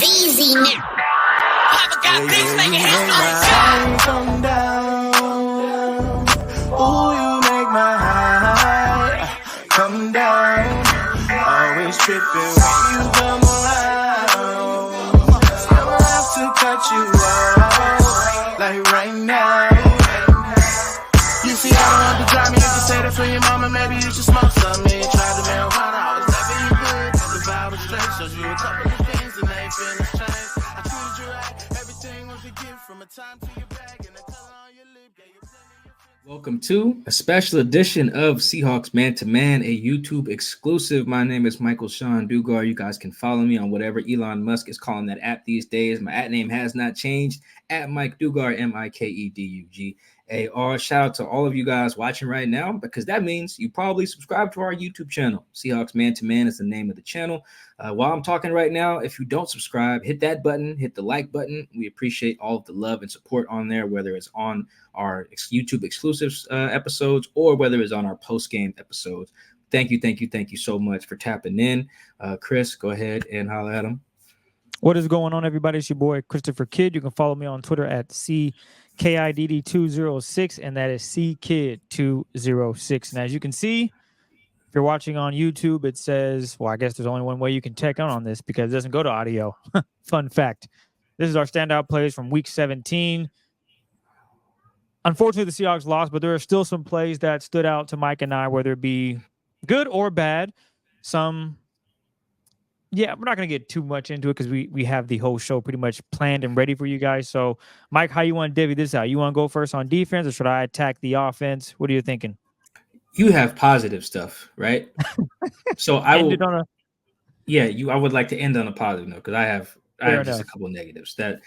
Easy now. Papa got things making headlines. Come down. Ooh, you make my high come down. Always tripping when you come around. I'ma have to cut you off, like right now. You see, I don't want to drive me. You can say that for your mama. Maybe you should smoke some. Me try the marijuana. I was never you good. The vibe was straight. Showed you a couple of things and they ain't finna change. I treated you right. Everything was a gift from a time to your bag and the color on your lip. Yeah, you Welcome to a special edition of Seahawks Man to Man, a YouTube exclusive. My name is Michael-Shawn Dugar. You guys can follow me on whatever Elon Musk is calling that app these days. My at name has not changed. At Mike Dugar, Mikedugar. Shout out to all of you guys watching right now, because that means you probably subscribe to our YouTube channel. Seahawks Man to Man is the name of the channel. While I'm talking right now, if you don't subscribe, hit that button, hit the like button. We appreciate all of the love and support on there, whether it's on our YouTube exclusives episodes or whether it's on our post-game episodes. Thank you so much for tapping in. Chris, go ahead and holler at him. What is going on, everybody? It's your boy, Christopher Kidd. You can follow me on Twitter at CKIDD206, and that is CKid206. And as you can see, if you're watching on YouTube, it says, well, I guess there's only one way you can check out on this because it doesn't go to audio. Fun fact. This is our standout plays from Week 17. Unfortunately, the Seahawks lost, but there are still some plays that stood out to Mike and I, whether it be good or bad. Some, yeah, we're not going to get too much into it because we have the whole show pretty much planned and ready for you guys. So, Mike, how you want to divvy this out? You want to go first on defense, or should I attack the offense? What are you thinking? You have positive stuff, right? So I will. I would like to end on a positive note because I have just a couple of negatives that,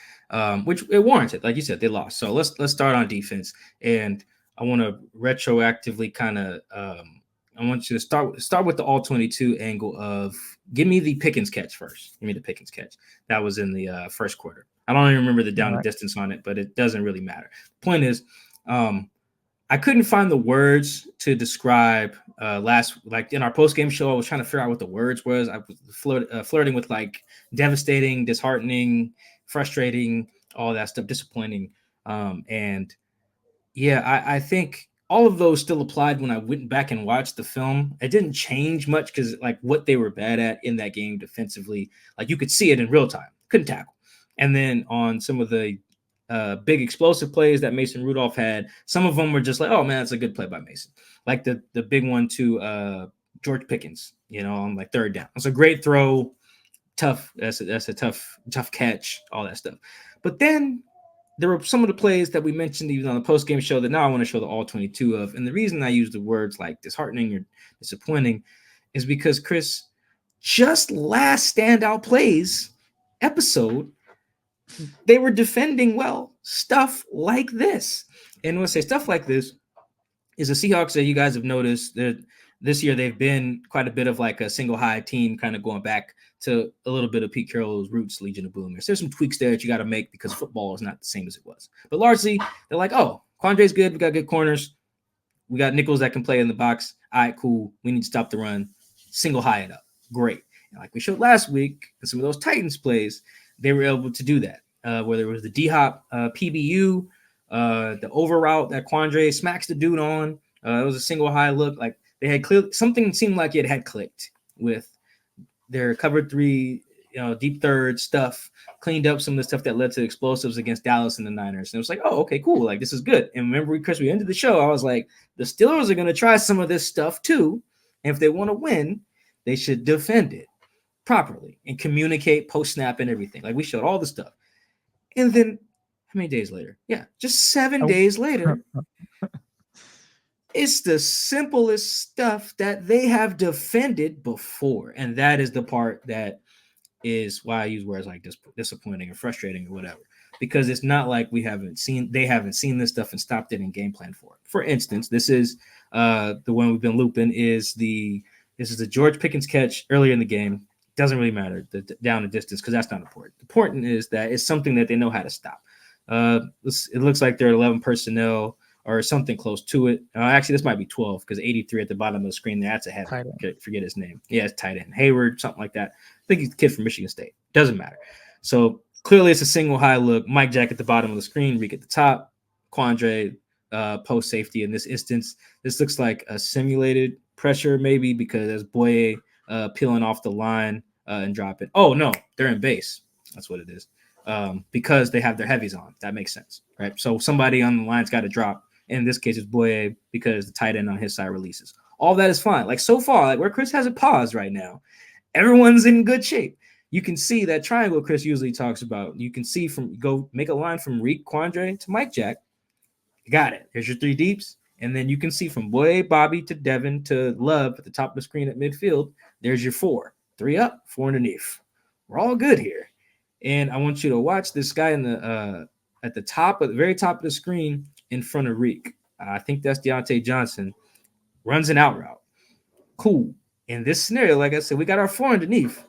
which it warranted. Like you said, they lost. So let's start on defense, and I want to retroactively kind of. I want you to start with the all 22 angle of give me the Pickens catch first. Give me the Pickens catch that was in the first quarter. I don't even remember the down and distance on it, but it doesn't really matter. Point is, I couldn't find the words to describe like in our post-game show. I was trying to figure out what the words was. I was flirting with like devastating, disheartening, frustrating, all that stuff, disappointing. I think all of those still applied when I went back and watched the film. It didn't change much because like what they were bad at in that game defensively, like you could see it in real time, couldn't tackle. And then on some of the big explosive plays that Mason Rudolph had, some of them were just like, oh man, it's a good play by Mason. Like the big one to George Pickens, on like third down. It's a great throw, tough. That's a tough catch, all that stuff. But then there were some of the plays that we mentioned even on the post-game show that now I want to show the all 22 of. And the reason I use the words like disheartening or disappointing is because, Chris, just last standout plays episode, they were defending well. Stuff like this. And when I say stuff like this, is the Seahawks that you guys have noticed that this year they've been quite a bit of like a single high team, kind of going back to a little bit of Pete Carroll's roots, Legion of Boom. There's some tweaks there that you got to make because football is not the same as it was. But largely, they're like, oh, Quandre's good. We got good corners. We got nickels that can play in the box. All right, cool. We need to stop the run. Single high it up. Great. And like we showed last week, in some of those Titans plays, they were able to do that. Whether it was the D-Hop PBU, the over route that Quandre smacks the dude on. It was a single high look. Like they had something seemed like it had clicked with their cover three, deep third stuff, cleaned up some of the stuff that led to explosives against Dallas and the Niners. And it was like, oh, okay, cool. Like this is good. And remember, Chris, we ended the show. I was like, the Steelers are going to try some of this stuff too. And if they want to win, they should defend it properly and communicate post-snap and everything. Like we showed all the stuff. And then how many days later? Yeah, just 7 days later. It's the simplest stuff that they have defended before. And that is the part that is why I use words like disappointing or frustrating or whatever. Because it's not like they haven't seen this stuff and stopped it and game plan for it. For instance, this is the one we've been looping this is the George Pickens catch earlier in the game. Doesn't really matter the down and distance because that's not important. The important is that it's something that they know how to stop. It looks like they're 11 personnel or something close to it. Actually, this might be 12 because 83 at the bottom of the screen. That's a head. Forget his name. Yeah, it's tight end. Hayward, something like that. I think he's the kid from Michigan State. Doesn't matter. So clearly it's a single high look. Mike Jack at the bottom of the screen, Reek at the top, Quandre post safety in this instance. This looks like a simulated pressure maybe because as Boye peeling off the line and dropping. Oh, no, they're in base. That's what it is. Because they have their heavies on. That makes sense, right? So somebody on the line's got to drop. In this case, it's Boye because the tight end on his side releases. All that is fine. Like so far, like where Chris has it paused right now, everyone's in good shape. You can see that triangle Chris usually talks about. You can see go make a line from Reek, Quandre to Mike Jack. You got it. Here's your three deeps. And then you can see from Boye, Bobby to Devin to Love at the top of the screen at midfield. There's your four. 3 up, 4 underneath. We're all good here. And I want you to watch this guy in the at the top of the very top of the screen in front of Reek. I think that's Deontay Johnson. Runs an out route. Cool. In this scenario, like I said, we got our 4 underneath.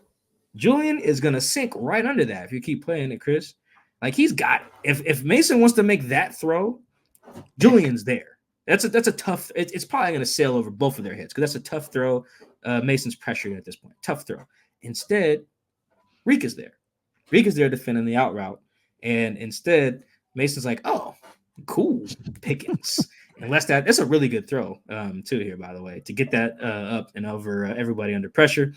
Julian is going to sink right under that if you keep playing it, Chris. Like, he's got it. If Mason wants to make that throw, Julian's there. That's a tough – it's probably going to sail over both of their heads because that's a tough throw. Mason's pressured at this point. Tough throw. Instead, Reek is there. Reek is there defending the out route. And instead, Mason's like, oh, cool, Pickens. Unless that's a really good throw, too, here, by the way, to get that up and over everybody under pressure.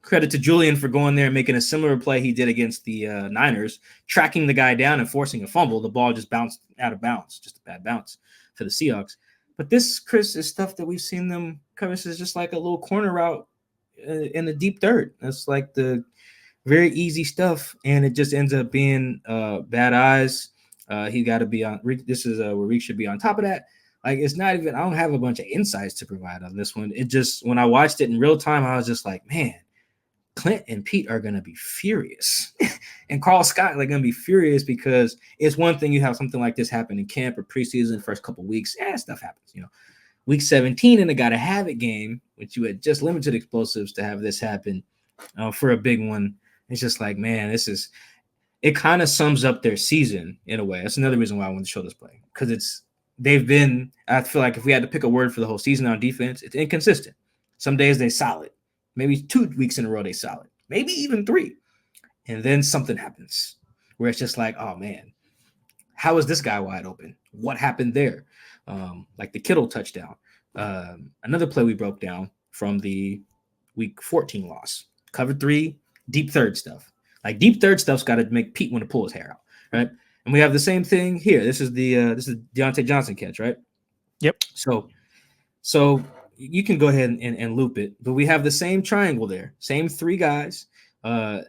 Credit to Julian for going there and making a similar play he did against the Niners, tracking the guy down and forcing a fumble. The ball just bounced out of bounds, just a bad bounce for the Seahawks. But this, Chris, is stuff that we've seen them cover. This is just like a little corner route in the deep third. That's like the very easy stuff, and it just ends up being bad eyes. He got to be on. This is where Reek should be on top of that. Like, it's not even. I don't have a bunch of insights to provide on this one. It just, when I watched it in real time, I was just like, man, Clint and Pete are gonna be furious, and Carl Scott are gonna be furious because it's one thing you have something like this happen in camp or preseason, first couple weeks. Stuff happens, Week 17 in the gotta have it game, which you had just limited explosives to have this happen for a big one. It's just like, man, it kind of sums up their season in a way. That's another reason why I wanted to show this play, because I feel like if we had to pick a word for the whole season on defense, it's inconsistent. Some days they solid. Maybe 2 weeks in a row they solid. Maybe even 3. And then something happens where it's just like, oh, man, how is this guy wide open? What happened there? Like the Kittle touchdown. Another play we broke down from the week 14 loss. Cover 3, deep third stuff. Like, deep third stuff's got to make Pete want to pull his hair out, right? And we have the same thing here. This is Deontay Johnson catch, right? Yep. So you can go ahead and loop it, but we have the same triangle there, same 3 guys. I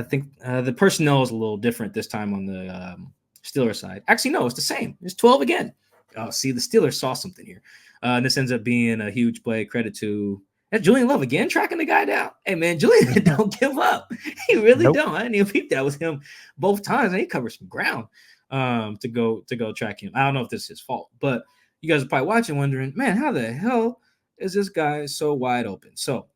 think the personnel is a little different this time on the Steelers side. Actually, no, it's the same. It's 12 again. Oh, see, the Steelers saw something here. And this ends up being a huge play. Credit to Julian Love again, tracking the guy down. Hey, man, Julian don't give up. He really don't. I didn't even peep that with him both times, and he covered some ground to go track him. I don't know if this is his fault, but you guys are probably watching wondering, man, how the hell is this guy so wide open? So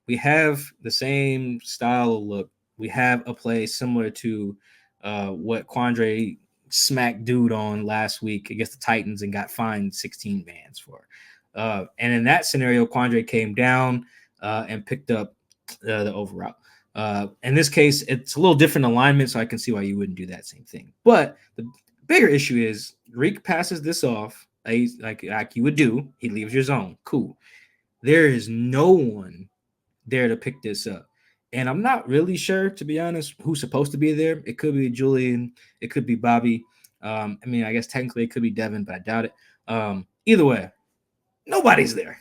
we have the same style of look. We have a play similar to what Quandre smacked dude on last week against the Titans and got fined 16 bands for. And in that scenario, Quandre came down and picked up the over route. In this case, it's a little different alignment, so I can see why you wouldn't do that same thing. But the bigger issue is Reek passes this off like you would do. He leaves your zone. Cool. There is no one there to pick this up. And I'm not really sure, to be honest, who's supposed to be there. It could be Julian. It could be Bobby. I guess technically it could be Devin, but I doubt it. Either way, nobody's there.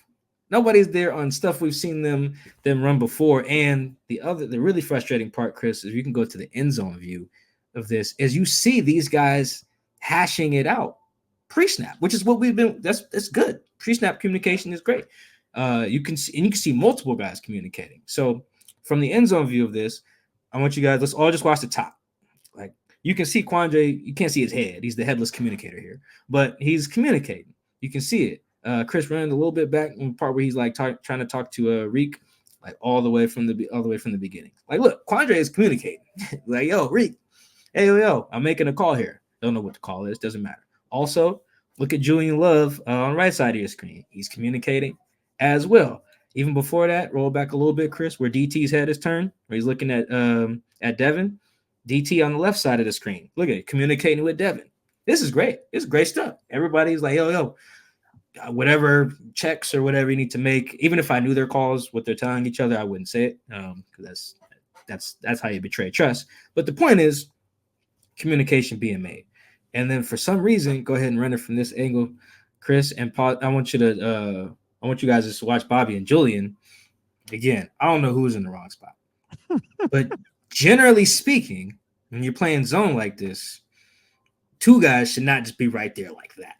Nobody's there on stuff we've seen them run before. And the really frustrating part, Chris, is you can go to the end zone view of this, is you see these guys hashing it out pre-snap, which is what we've been. That's good. Pre-snap communication is great. You can see multiple guys communicating. So from the end zone view of this, I want you guys, let's all just watch the top. Like, you can see Quandre, you can't see his head. He's the headless communicator here, but he's communicating. You can see it. Chris ran a little bit back in the part where he's like trying to talk to Reek, like all the way from the beginning. Like, look, Quandre is communicating. Like, yo, Reek, hey, yo, I'm making a call here. Don't know what the call is. Doesn't matter. Also, look at Julian Love on the right side of your screen. He's communicating as well. Even before that, roll back a little bit, Chris, where DT's head is turned, where he's looking at Devin. DT on the left side of the screen. Look at it, communicating with Devin. This is great. It's great stuff. Everybody's like, yo, whatever checks or whatever you need to make. Even if I knew their calls, what they're telling each other, I wouldn't say it because that's how you betray trust. But the point is communication being made. And then for some reason, go ahead and run it from this angle, Chris and Paul. I want you guys to watch Bobby and Julian. Again, I don't know who's in the wrong spot. But generally speaking, when you're playing zone like this, two guys should not just be right there like that.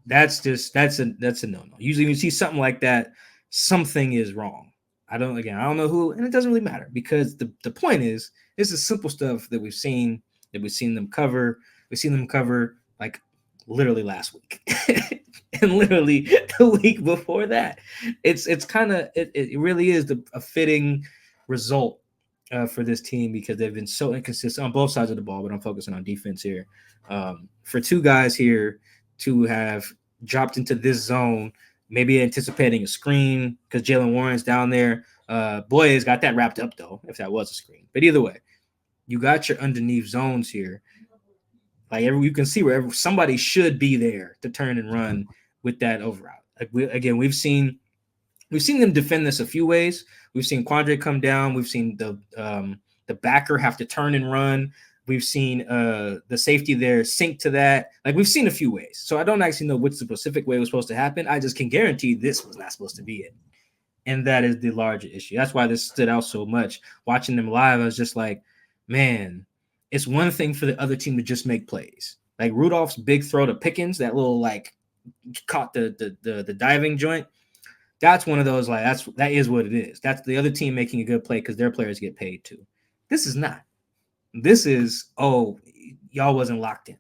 That's a no-no. Usually when you see something like that, something is wrong. I don't know who, and it doesn't really matter because the point is, this is simple stuff that we've seen them cover. We've seen them cover like literally last week and literally the week before that. It's kind of it really is a fitting result for this team because they've been so inconsistent on both sides of the ball, but I'm focusing on defense here. For two guys here to have dropped into this zone, maybe anticipating a screen because Jaylen Warren's down there. Boyes got that wrapped up though, if that was a screen. But either way, you got your underneath zones here. Like you can see where somebody should be there to turn and run with that over route. Like we've seen them defend this a few ways. We've seen Quandre come down. We've seen the backer have to turn and run. We've seen the safety there sink to that. Like we've seen a few ways. So I don't actually know which specific way was supposed to happen. I just can guarantee this was not supposed to be it. And that is the larger issue. That's why this stood out so much. Watching them live, I was just like, man, it's one thing for the other team to just make plays. Like Rudolph's big throw to Pickens, that little like caught the diving joint. That's one of those like that is what it is. That's the other team making a good play because their players get paid too. This is not. This is y'all wasn't locked in.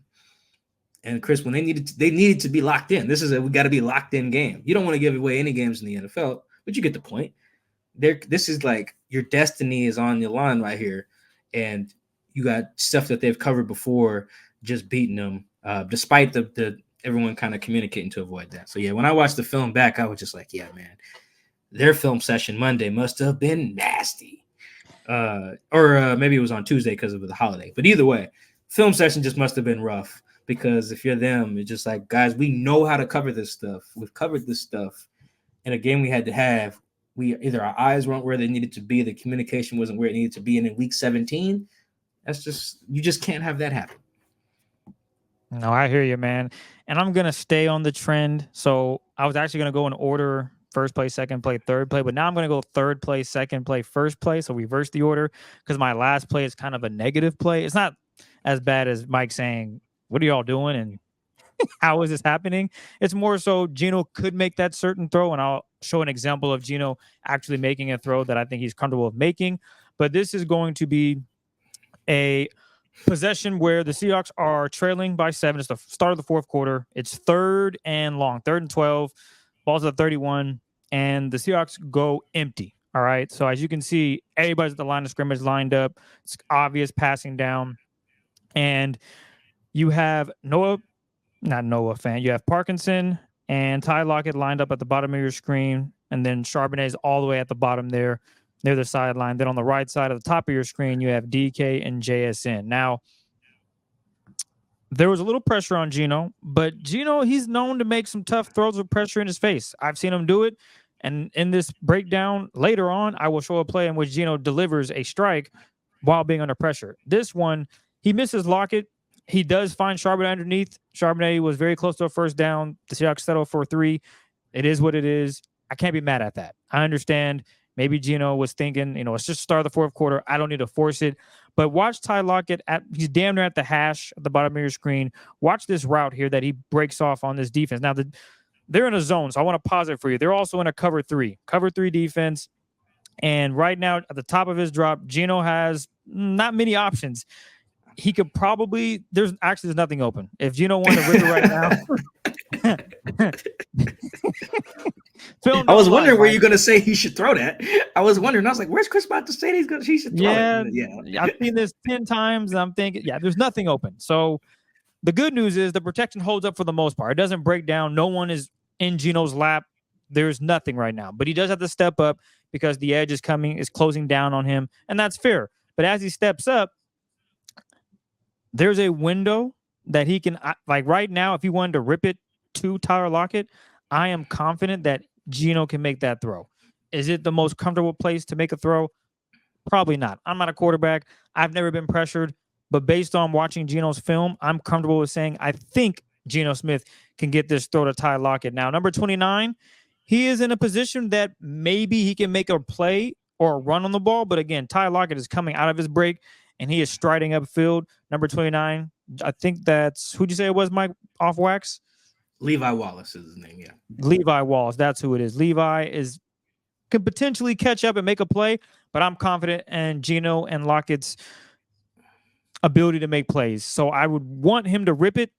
And Chris, when they needed to be locked in. This is we got to be locked in game. You don't want to give away any games in the NFL, but you get the point. This is like your destiny is on the line right here, and you got stuff that they've covered before, just beating them, despite the everyone kind of communicating to avoid that. So yeah, when I watched the film back, I was just like, yeah, man, their film session Monday must have been nasty, or maybe it was on Tuesday because of the holiday. But either way, film session just must have been rough because if you're them, it's just like, guys, we know how to cover this stuff. We've covered this stuff in a game we had to have. Either our eyes weren't where they needed to be, the communication wasn't where it needed to be, and in week 17. You just can't have that happen. No, I hear you, man. And I'm going to stay on the trend. So I was actually going to go in order, first play, second play, third play. But now I'm going to go third play, second play, first play. So reverse the order because my last play is kind of a negative play. It's not as bad as Mike saying, what are y'all doing? And how is this happening? It's more so Geno could make that certain throw. And I'll show an example of Geno actually making a throw that I think he's comfortable with making. But this is going to be a possession where the Seahawks are trailing by 7. It's the start of the fourth quarter. It's 3rd and long, 3rd and 12. Ball's at 31, and the Seahawks go empty. All right. So as you can see, everybody's at the line of scrimmage lined up. It's obvious passing down. And you have You have Parkinson and Tyler Lockett lined up at the bottom of your screen, and then Charbonnet's all the way at the bottom there near the sideline. Then on the right side of the top of your screen, you have DK and JSN. Now, there was a little pressure on Geno, but Geno, he's known to make some tough throws with pressure in his face. I've seen him do it. And in this breakdown later on, I will show a play in which Geno delivers a strike while being under pressure. This one, he misses Lockett. He does find Charbonnet underneath. Charbonnet was very close to a first down. The Seahawks settle for 3. It is what it is. I can't be mad at that. I understand. Maybe Geno was thinking, it's just start of the fourth quarter. I don't need to force it. But watch Ty Lockett. He's damn near at the hash at the bottom of your screen. Watch this route here that he breaks off on this defense. Now, they're in a zone, so I want to pause it for you. They're also in a cover 3 defense. And right now, at the top of his drop, Geno has not many options. He could probably – there's nothing open. If Geno wanted to rip it right now – I was wondering where you're going to say he should throw that. I was wondering. I was like, where's Chris about to say he should throw it? Yeah. I've seen this 10 times, and I'm thinking, there's nothing open. So the good news is the protection holds up for the most part. It doesn't break down. No one is in Geno's lap There's nothing right now. But he does have to step up because the edge is closing down on him, and that's fair. But as he steps up, there's a window that he can, like right now, if he wanted to rip it to Tyler Lockett, I am confident that Geno can make that throw. Is it the most comfortable place to make a throw? Probably not. I'm not a quarterback. I've never been pressured. But based on watching Geno's film, I'm comfortable with saying I think Geno Smith can get this throw to Tyler Lockett. Now, number 29, he is in a position that maybe he can make a play or a run on the ball. But again, Tyler Lockett is coming out of his break, and he is striding upfield. Number 29, I think that's, who'd you say it was, Mike, off wax? Levi Wallace is his name, yeah. Levi Wallace, that's who it is. Levi could potentially catch up and make a play, but I'm confident in Geno and Lockett's ability to make plays. So I would want him to rip it,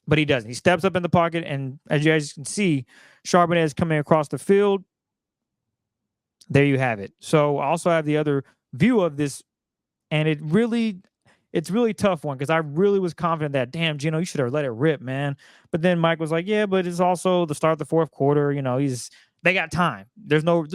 but he doesn't. He steps up in the pocket, and as you guys can see, Charbonnet is coming across the field. There you have it. So I also have the other view of this, and it's really tough one because I really was confident that, damn, Geno, you should have let it rip, man. But then Mike was like, yeah, but it's also the start of the fourth quarter. You know, they got time. There's no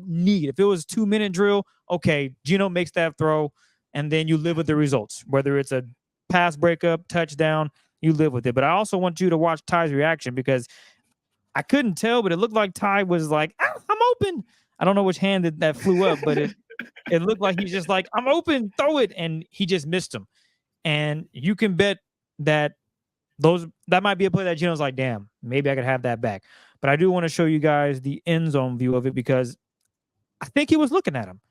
need. If it was a 2-minute drill, okay, Geno makes that throw, and then you live with the results. Whether it's a pass breakup, touchdown, you live with it. But I also want you to watch Ty's reaction because I couldn't tell, but it looked like Ty was like, I'm open. I don't know which hand that flew up, but it looked like he's just like, I'm open, throw it, and he just missed him. And you can bet that that might be a play that Geno's like, damn, maybe I could have that back. But I do want to show you guys the end zone view of it because I think he was looking at him.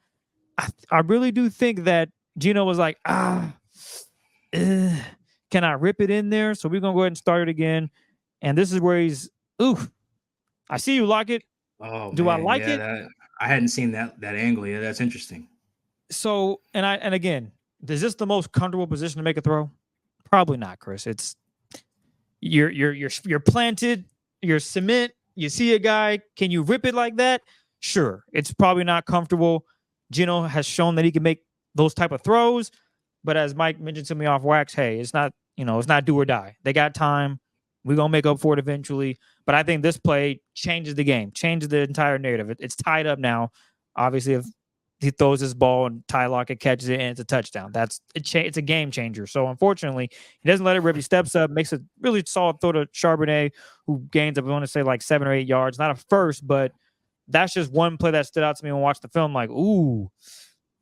I really do think that Geno was like, can I rip it in there? So we're going to go ahead and start it again. And this is where he's, I see you, Lockett. Oh, do man, I like it? I hadn't seen that angle. Yeah, that's interesting. So, and again, is this the most comfortable position to make a throw? Probably not, Chris. It's you're planted, you're cement, you see a guy, can you rip it like that? Sure. It's probably not comfortable. Geno has shown that he can make those type of throws, but as Mike mentioned to me off wax, hey, it's not do or die. They got time. We're going to make up for it eventually. But I think this play changes the game, changes the entire narrative. It's tied up now. Obviously, if he throws this ball and Ty Lockett catches it and it's a touchdown, it's a game changer. So, unfortunately, he doesn't let it rip. He steps up, makes a really solid throw to Charbonnet, who gains, I want to say, like 7 or 8 yards. Not a first, but that's just one play that stood out to me when I watched the film. Like, ooh,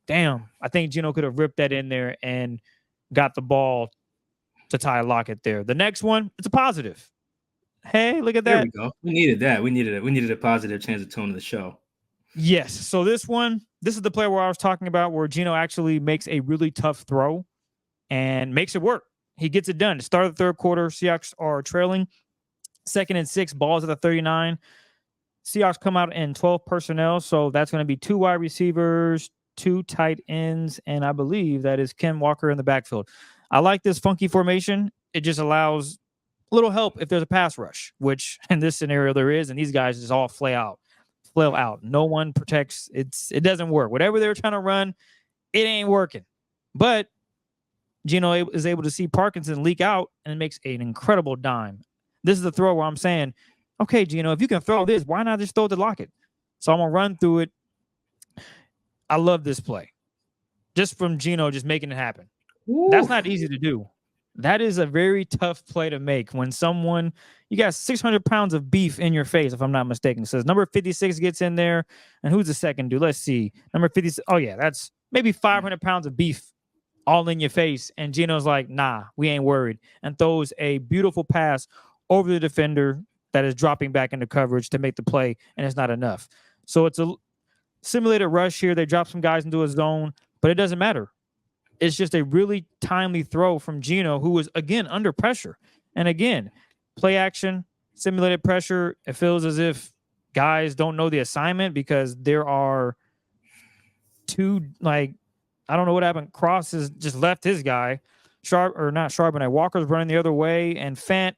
damn. I think Geno could have ripped that in there and got the ball to Ty Lockett there. The next one, it's a positive. Hey, look at that. There we go. We needed that. We needed a positive change of tone of the show. Yes. So this is the play where I was talking about where Geno actually makes a really tough throw and makes it work. He gets it done. Start of the third quarter, Seahawks are trailing. 2nd and 6, balls at the 39. Seahawks come out in 12 personnel, so that's going to be 2 wide receivers, 2 tight ends, and I believe that is Ken Walker in the backfield. I like this funky formation. It just allows a little help if there's a pass rush, which in this scenario there is, and these guys just all flail out. No one protects. It doesn't work. Whatever they're trying to run, it ain't working. But Geno is able to see Parkinson leak out, and it makes an incredible dime. This is the throw where I'm saying, okay, Geno, if you can throw this, why not just throw it to Lockett? So I'm going to run through it. I love this play. Just from Geno just making it happen. Ooh. That's not easy to do. That is a very tough play to make when you got 600 pounds of beef in your face, if I'm not mistaken. It says number 56 gets in there. And who's the second dude? Let's see. Number 56. Oh, yeah, that's maybe 500 pounds of beef all in your face. And Geno's like, nah, we ain't worried. And throws a beautiful pass over the defender that is dropping back into coverage to make the play, and it's not enough. So it's a simulated rush here. They drop some guys into a zone, but it doesn't matter. It's just a really timely throw from Geno, who was, again, under pressure. And again, play action, simulated pressure. It feels as if guys don't know the assignment because there are 2, I don't know what happened. Cross has just left his guy. Walker's running the other way, and Fant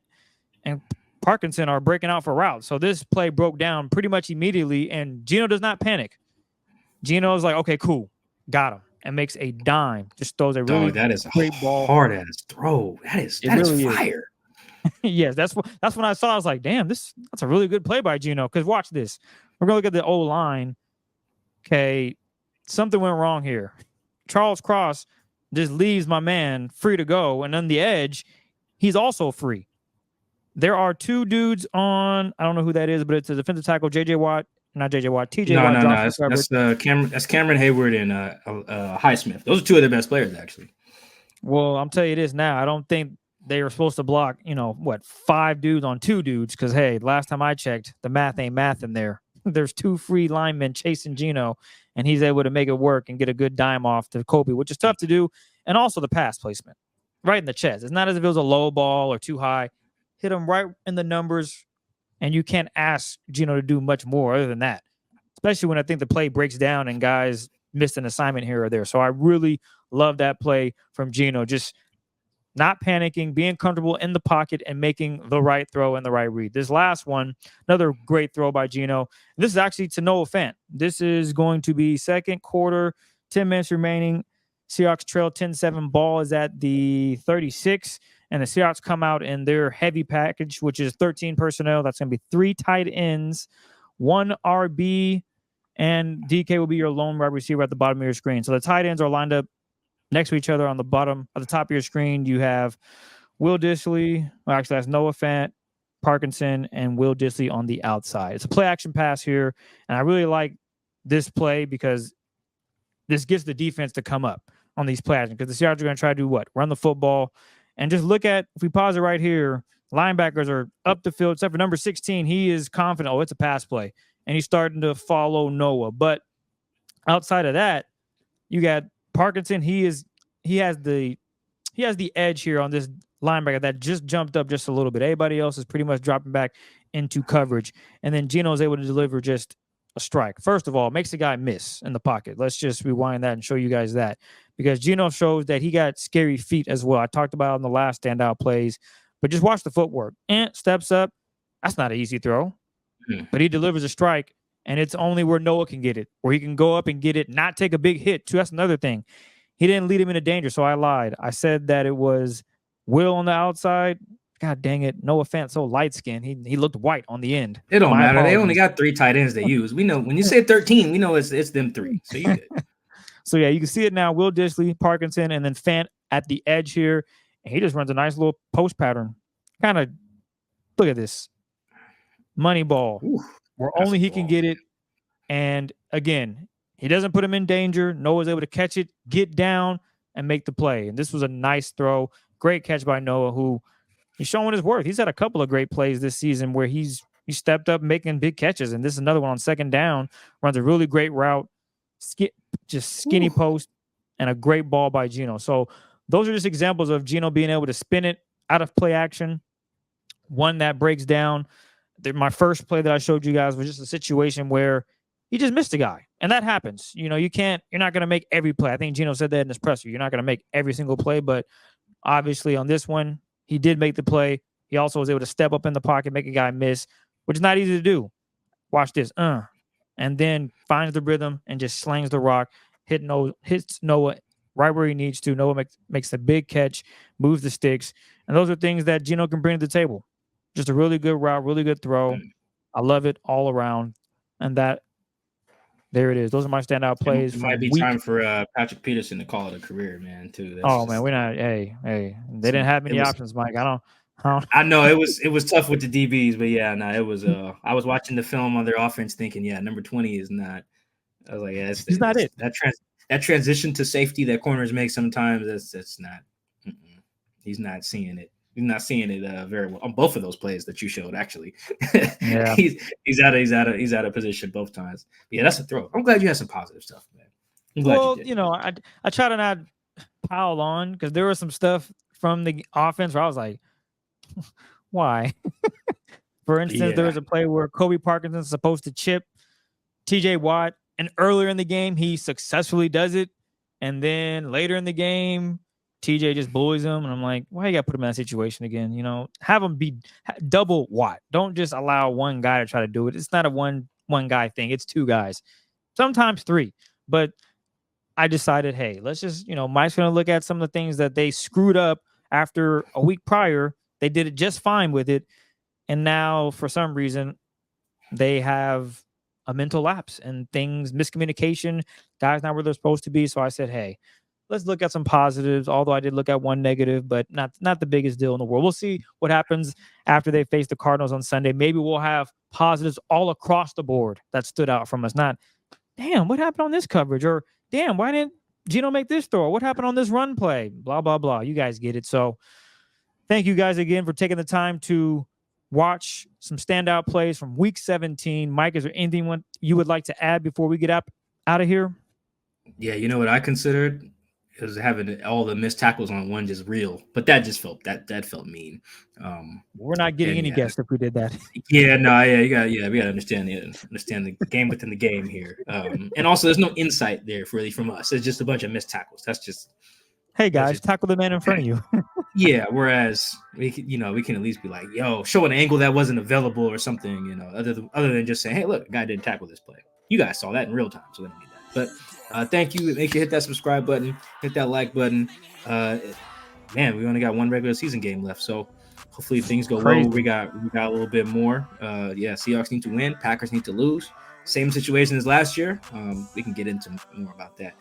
and Parkinson are breaking out for routes. So this play broke down pretty much immediately, and Geno does not panic. Geno's like, okay, cool, got him, and makes a dime. Just throws a really that is great ball. Hard ass throw. That is really fire. Yes, that's when I saw. I was like, damn, that's a really good play by Geno. Because watch this. We're gonna look at the O line. Okay, something went wrong here. Charles Cross just leaves my man free to go, and on the edge, he's also free. There are two dudes on. I don't know who that is, but it's a defensive tackle, J.J. Watt. Not J.J. Watt. T.J. Watt. No. That's Cameron Hayward and Highsmith. Those are two of their best players, actually. Well, I'm telling you this now. I don't think they were supposed to block, 5 dudes on 2 dudes. Because, hey, last time I checked, the math ain't math in there. There's 2 free linemen chasing Geno, and he's able to make it work and get a good dime off to Kobe, which is tough to do. And also the pass placement right in the chest. It's not as if it was a low ball or too high. Hit him right in the numbers, and you can't ask Geno to do much more other than that, especially when I think the play breaks down and guys missed an assignment here or there. So I really love that play from Geno, just not panicking, being comfortable in the pocket and making the right throw and the right read. This last one, another great throw by Geno. This is actually to Noah Fant. This is going to be second quarter, 10 minutes remaining. Seahawks trail 10-7. Ball is at the 36, and the Seahawks come out in their heavy package, which is 13 personnel. That's going to be 3 tight ends, 1 RB, and DK will be your lone wide receiver at the bottom of your screen. So the tight ends are lined up next to each other on the bottom. At the top of your screen, you have Will Dissly. Well, actually, that's Noah Fant, Parkinson, and Will Dissly on the outside. It's a play-action pass here, and I really like this play because this gets the defense to come up on these play actions, because the Seahawks are going to try to do what? Run the football. And just look at, if we pause it right here, linebackers are up the field, except for number 16. He is confident, it's a pass play. And he's starting to follow Noah. But outside of that, you got Parkinson. He has the edge here on this linebacker that just jumped up just a little bit. Everybody else is pretty much dropping back into coverage. And then Geno is able to deliver just a strike. First of all, makes the guy miss in the pocket. Let's just rewind that and show you guys that, because Geno shows that he got scary feet as well. I talked about it on the last standout plays, but just watch the footwork. And steps up. That's not an easy throw, but he delivers a strike, and it's only where Noah can get it, where he can go up and get it, not take a big hit too. That's another thing. He didn't lead him into danger, so I lied. I said that it was Will on the outside. God dang it. Noah Fant, so light-skinned. He looked white on the end. It don't matter. Apologies. They only got 3 tight ends they use. We know when you say 13, we know it's them 3. So you good. So, yeah, you can see it now. Will Dissly, Parkinson, and then Fant at the edge here. And he just runs a nice little post pattern. Kind of, look at this. Money ball. Ooh, where only he can get it. And, again, he doesn't put him in danger. Noah's able to catch it, get down, and make the play. And this was a nice throw. Great catch by Noah, who he's showing his worth. He's had a couple of great plays this season where he stepped up making big catches. And this is another one on second down. Runs a really great route. Just skinny post, and a great ball by Geno. So those are just examples of Geno being able to spin it out of play action. One that breaks down. My first play that I showed you guys was just a situation where he just missed a guy. And that happens. You're not going to make every play. I think Geno said that in his presser. You're not going to make every single play, but obviously on this one, he did make the play. He also was able to step up in the pocket, make a guy miss, which is not easy to do. Watch this. And then finds the rhythm and just slings the rock, hits Noah right where he needs to. Noah makes the big catch, moves the sticks. And those are things that Geno can bring to the table. Just a really good route, really good throw. I love it all around. And there it is. Those are my standout plays. It might be time for Patrick Peterson to call it a career, man, too. Man, we're not. Hey, they didn't have many options, Mike. I know it was tough with the DBs, but yeah, no, it was. I was watching the film on their offense, thinking, yeah, number 20 is not. I was like, yeah, it's not it. That transition to safety that corners make sometimes, that's not. He's not seeing it. He's not seeing it very well on both of those plays that you showed. Actually, yeah, he's out of position both times. But yeah, that's a throw. I'm glad you had some positive stuff, man. I'm glad you did. I try to not pile on, because there was some stuff from the offense where I was like, why? For instance, there was a play where Kobe Parkinson's supposed to chip TJ Watt, and earlier in the game he successfully does it, and then later in the game TJ just bullies him, and I'm like, why you gotta put him in that situation again? Have him be double Watt. Don't just allow one guy to try to do it. It's not a one guy thing. It's 2 guys, sometimes 3. But I decided, hey, let's just Mike's gonna look at some of the things that they screwed up after a week prior They did it just fine with it. And now, for some reason, they have a mental lapse and miscommunication, guys not where they're supposed to be. So I said, hey, let's look at some positives, although I did look at one negative, but not the biggest deal in the world. We'll see what happens after they face the Cardinals on Sunday. Maybe we'll have positives all across the board that stood out from us. Not, damn, what happened on this coverage? Or, damn, why didn't Geno make this throw? What happened on this run play? Blah, blah, blah. You guys get it. So thank you guys again for taking the time to watch some standout plays from Week 17. Mike, is there anything you would like to add before we get out of here? Yeah, you know what I considered is having all the missed tackles on one just real, but that just felt that felt mean. We're not getting any guests if we did that. Yeah, no, we gotta understand the game within the game here, and also there's no insight there really from us. It's just a bunch of missed tackles. That's just, hey guys, tackle the man in front of you. Yeah, whereas we can at least be like, yo, show an angle that wasn't available or something, other than just saying, hey, look, a guy didn't tackle this play. You guys saw that in real time, so we don't need that. But thank you. Make sure you hit that subscribe button, hit that like button. Man, we only got one regular season game left, so hopefully things go well. We got a little bit more. Seahawks need to win. Packers need to lose. Same situation as last year. We can get into more about that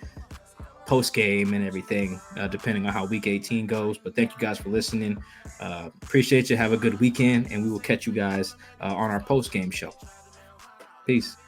post game and everything, depending on how Week 18 goes. But thank you guys for listening. Appreciate you. Have a good weekend, and we will catch you guys on our post game show. Peace.